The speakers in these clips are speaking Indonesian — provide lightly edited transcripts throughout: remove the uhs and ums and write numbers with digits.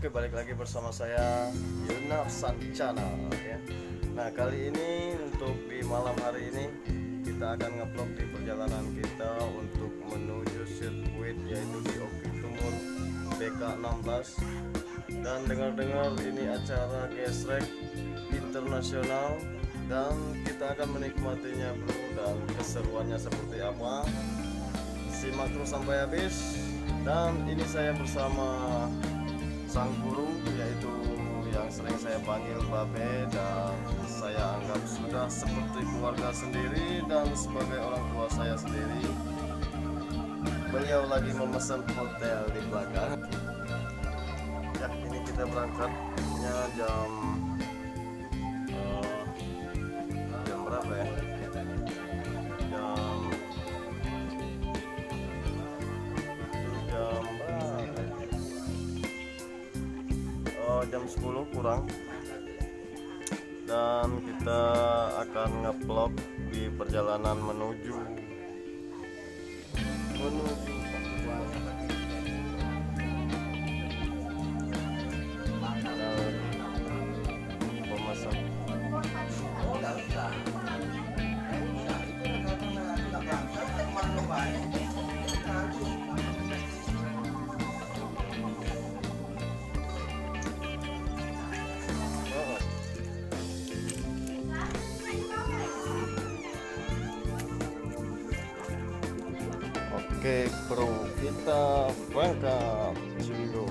Oke, balik lagi bersama saya Yunaf Sancana ya. Nah, kali ini untuk di malam hari ini kita akan ngeplog di perjalanan kita untuk menuju sirkuit yaitu di Oki Timur BK16. Dan dengar-dengar ini acara gesrek internasional dan kita akan menikmatinya bro, dan keseruannya seperti apa. Simak terus sampai habis. Dan ini saya bersama sang guru, yaitu yang sering saya panggil Babe, dan saya anggap sudah seperti keluarga sendiri dan sebagai orang tua saya sendiri. Beliau lagi memesan hotel di belakang. Ya, ini kita berangkatnya jam berapa ya? Jam 10 kurang, dan kita akan ngeplog di perjalanan menuju pemasak. Oke bro, kita berangkat. Jingo.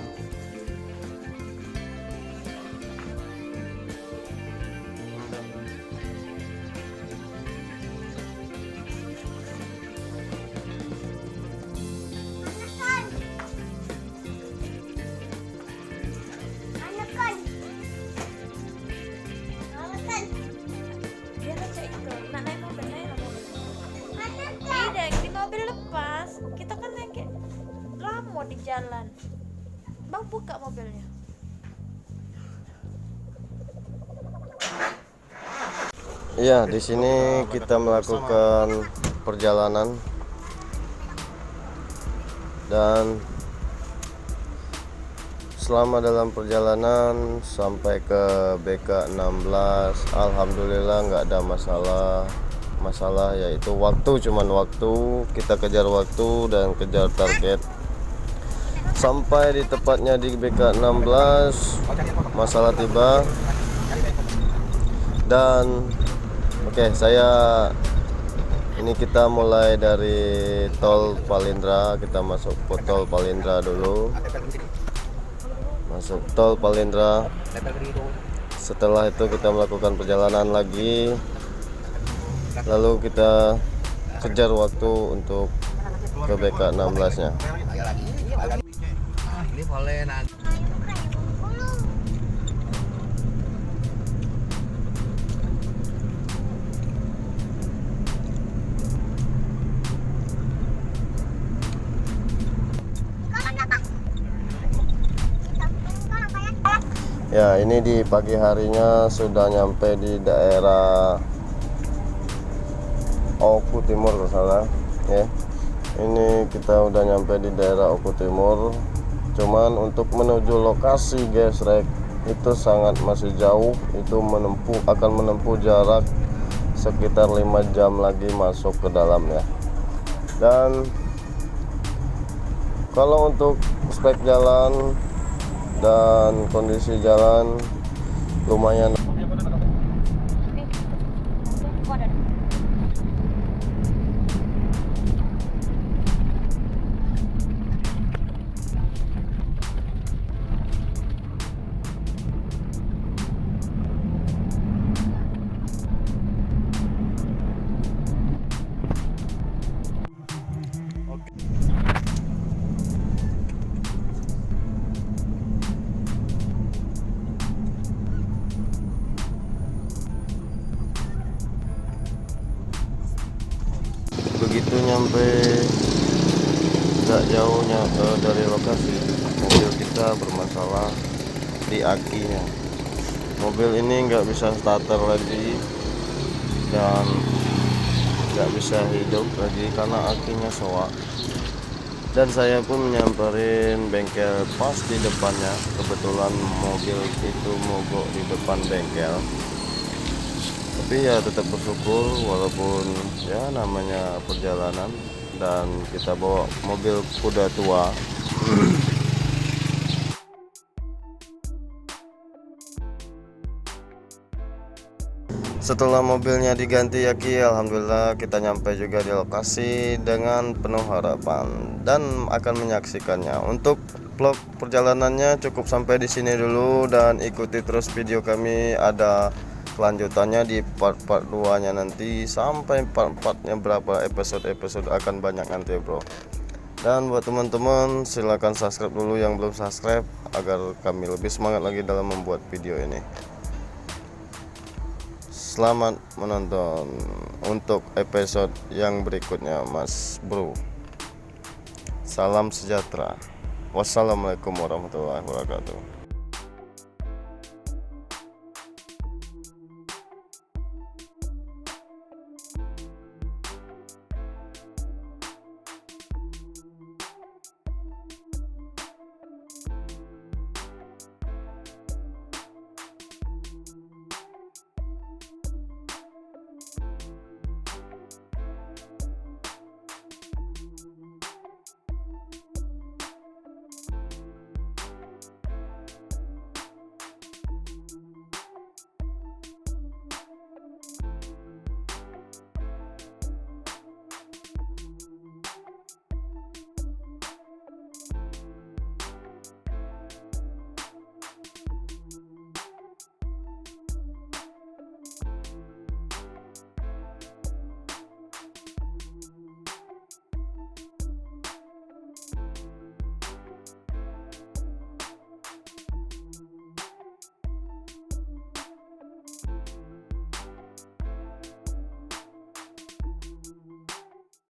Mobil lepas, kita kan yang kayak lama di jalan. Bang buka mobilnya. Iya, di sini kita melakukan perjalanan dan selama dalam perjalanan sampai ke BK16, alhamdulillah nggak ada masalah, yaitu waktu, cuman waktu. Kita kejar waktu dan kejar target. Sampai di tepatnya di BK16, masalah tiba. Dan oke, ini kita mulai dari tol Palindra. Kita masuk ke tol Palindra dulu. Masuk tol Palindra. Setelah itu kita melakukan perjalanan lagi. Lalu kita kejar waktu untuk ke BK16 nya. Ya, ini di pagi harinya sudah nyampe di daerah Oku Timur kalau salah ya. Ini kita udah nyampe di daerah Oku Timur. Cuman untuk menuju lokasi gesrek itu sangat masih jauh. Itu akan menempuh jarak sekitar 5 jam lagi masuk ke dalam ya. Dan kalau untuk spek jalan dan kondisi jalan lumayan. Begitu nyampe nggak jauhnya dari lokasi, mobil kita bermasalah di akinya. Mobil ini nggak bisa starter lagi dan nggak bisa hidup lagi karena akinya soak. Dan saya pun menyamperin bengkel pas di depannya. Kebetulan mobil itu mogok di depan bengkel. Tapi ya tetap bersyukur walaupun ya namanya perjalanan, dan kita bawa mobil kuda tua. Setelah mobilnya diganti ya Ki, alhamdulillah kita nyampe juga di lokasi dengan penuh harapan dan akan menyaksikannya. Untuk vlog perjalanannya cukup sampai di sini dulu, dan ikuti terus video kami, ada kelanjutannya di part-part 2-nya nanti sampai part-partnya berapa episode akan banyak nanti bro. Dan buat teman-teman silahkan subscribe dulu yang belum subscribe agar kami lebih semangat lagi dalam membuat video ini. Selamat menonton untuk episode yang berikutnya Mas Bro. Salam sejahtera. Wassalamualaikum warahmatullahi wabarakatuh.